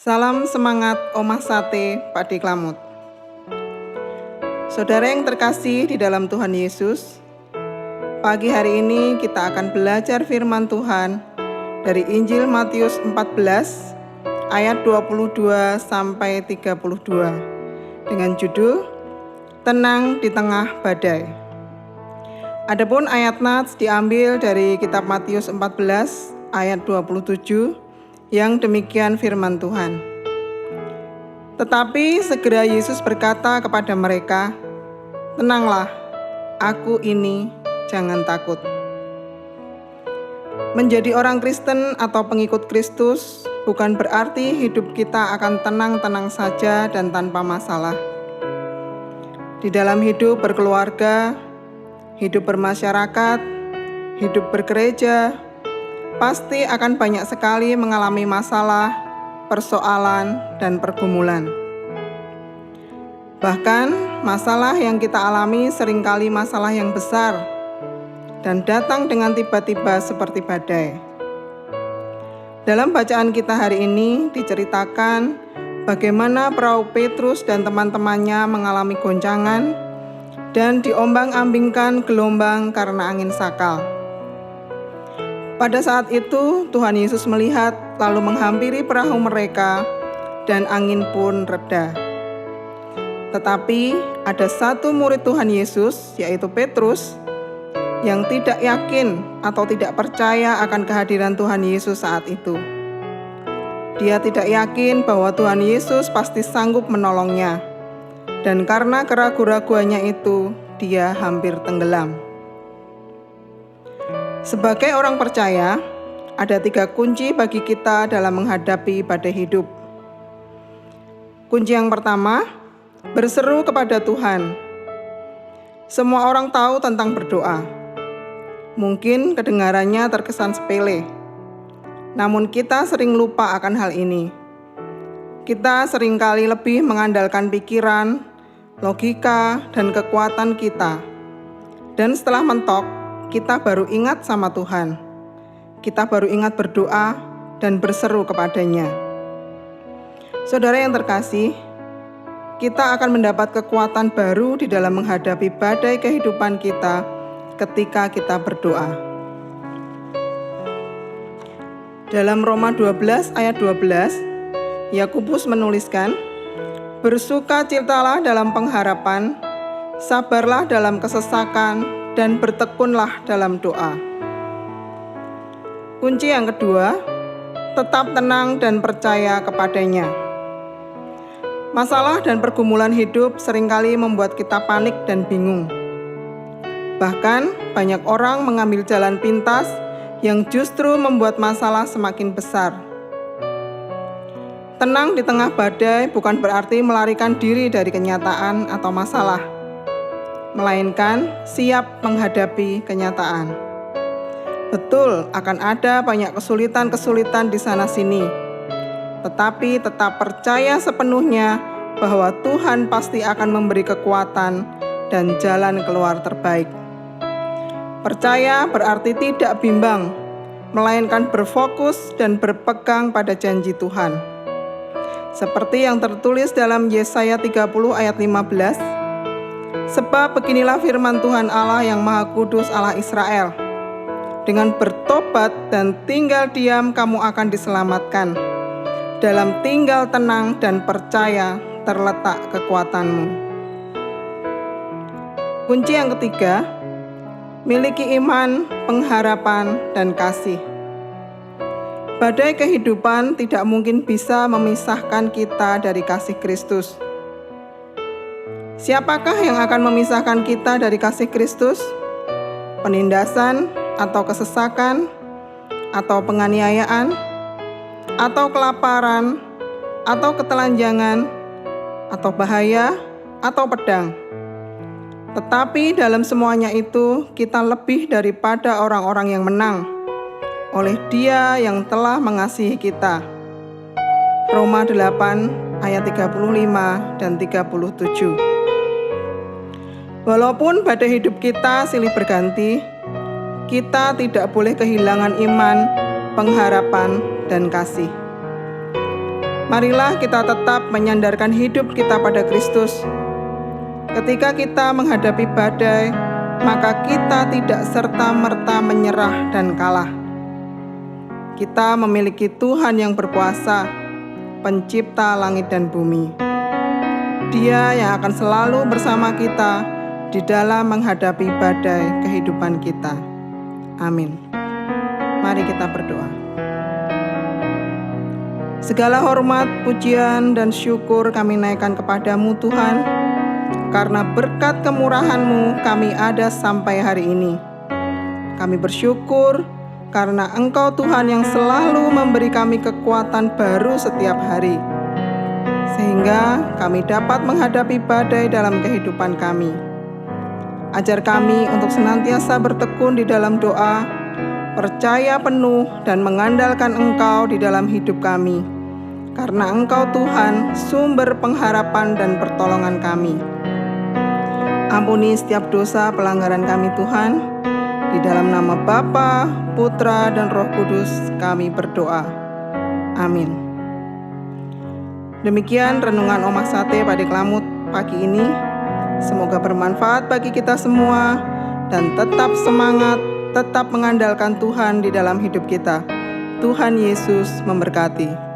Salam semangat Omah Sate Pak Diklamut. Saudara yang terkasih di dalam Tuhan Yesus, pagi hari ini kita akan belajar firman Tuhan dari Injil Matius 14 ayat 22 sampai 32 dengan judul Tenang di Tengah Badai. Adapun ayat nats diambil dari kitab Matius 14 ayat 27 yang demikian firman Tuhan. Tetapi segera Yesus berkata kepada mereka, "Tenanglah, aku ini, jangan takut." Menjadi orang Kristen atau pengikut Kristus bukan berarti hidup kita akan tenang-tenang saja dan tanpa masalah. Di dalam hidup berkeluarga, hidup bermasyarakat, hidup bergereja, pasti akan banyak sekali mengalami masalah, persoalan, dan pergumulan. Bahkan, masalah yang kita alami seringkali masalah yang besar dan datang dengan tiba-tiba seperti badai. Dalam bacaan kita hari ini diceritakan bagaimana perahu Petrus dan teman-temannya mengalami goncangan dan diombang-ambingkan gelombang karena angin sakal. Pada saat itu, Tuhan Yesus melihat lalu menghampiri perahu mereka dan angin pun reda. Tetapi ada satu murid Tuhan Yesus, yaitu Petrus, yang tidak yakin atau tidak percaya akan kehadiran Tuhan Yesus saat itu. Dia tidak yakin bahwa Tuhan Yesus pasti sanggup menolongnya. Dan karena keraguan-raguannya itu, dia hampir tenggelam. Sebagai orang percaya, ada 3 kunci bagi kita dalam menghadapi badai hidup. Kunci yang pertama, berseru kepada Tuhan. Semua orang tahu tentang berdoa. Mungkin kedengarannya terkesan sepele, namun kita sering lupa akan hal ini. Kita seringkali lebih mengandalkan pikiran, logika, dan kekuatan kita. Dan setelah mentok, kita baru ingat sama Tuhan. Kita baru ingat berdoa dan berseru kepadanya. Saudara yang terkasih, kita akan mendapat kekuatan baru di dalam menghadapi badai kehidupan kita ketika kita berdoa. Dalam Roma 12 ayat 12, Yakobus menuliskan, "Bersukacitalah dalam pengharapan, sabarlah dalam kesesakan, dan bertekunlah dalam doa." Kunci yang kedua, tetap tenang dan percaya kepadanya. Masalah dan pergumulan hidup seringkali membuat kita panik dan bingung. Bahkan banyak orang mengambil jalan pintas yang justru membuat masalah semakin besar. Tenang di tengah badai bukan berarti melarikan diri dari kenyataan atau masalah, melainkan siap menghadapi kenyataan. Betul, akan ada banyak kesulitan-kesulitan di sana-sini, tetapi tetap percaya sepenuhnya bahwa Tuhan pasti akan memberi kekuatan dan jalan keluar terbaik. Percaya berarti tidak bimbang, melainkan berfokus dan berpegang pada janji Tuhan. Seperti yang tertulis dalam Yesaya 30 ayat 15, "Sebab beginilah firman Tuhan Allah yang Maha Kudus, Allah Israel. Dengan bertobat dan tinggal diam kamu akan diselamatkan. Dalam tinggal tenang dan percaya terletak kekuatanmu." Kunci yang ketiga, miliki iman, pengharapan, dan kasih. Badai kehidupan tidak mungkin bisa memisahkan kita dari kasih Kristus. Siapakah yang akan memisahkan kita dari kasih Kristus? Penindasan atau kesesakan, atau penganiayaan, atau kelaparan, atau ketelanjangan, atau bahaya, atau pedang. Tetapi dalam semuanya itu kita lebih daripada orang-orang yang menang oleh Dia yang telah mengasihi kita. Roma 8 ayat 35 dan 37. Walaupun badai hidup kita silih berganti, kita tidak boleh kehilangan iman, pengharapan, dan kasih. Marilah kita tetap menyandarkan hidup kita pada Kristus. Ketika kita menghadapi badai, maka kita tidak serta-merta menyerah dan kalah. Kita memiliki Tuhan yang berkuasa, pencipta langit dan bumi. Dia yang akan selalu bersama kita di dalam menghadapi badai kehidupan kita. Amin. Mari kita berdoa. Segala hormat, pujian, dan syukur kami naikkan kepadamu Tuhan, karena berkat kemurahan-Mu kami ada sampai hari ini. Kami bersyukur karena Engkau Tuhan yang selalu memberi kami kekuatan baru setiap hari, sehingga kami dapat menghadapi badai dalam kehidupan kami. Ajar kami untuk senantiasa bertekun di dalam doa, percaya penuh dan mengandalkan Engkau di dalam hidup kami, karena Engkau Tuhan sumber pengharapan dan pertolongan kami. Ampuni setiap dosa pelanggaran kami Tuhan. Di dalam nama Bapa, Putra, dan Roh Kudus kami berdoa. Amin. Demikian renungan Omah Sate Pade Klamut pagi ini. Semoga bermanfaat bagi kita semua dan tetap semangat, tetap mengandalkan Tuhan di dalam hidup kita. Tuhan Yesus memberkati.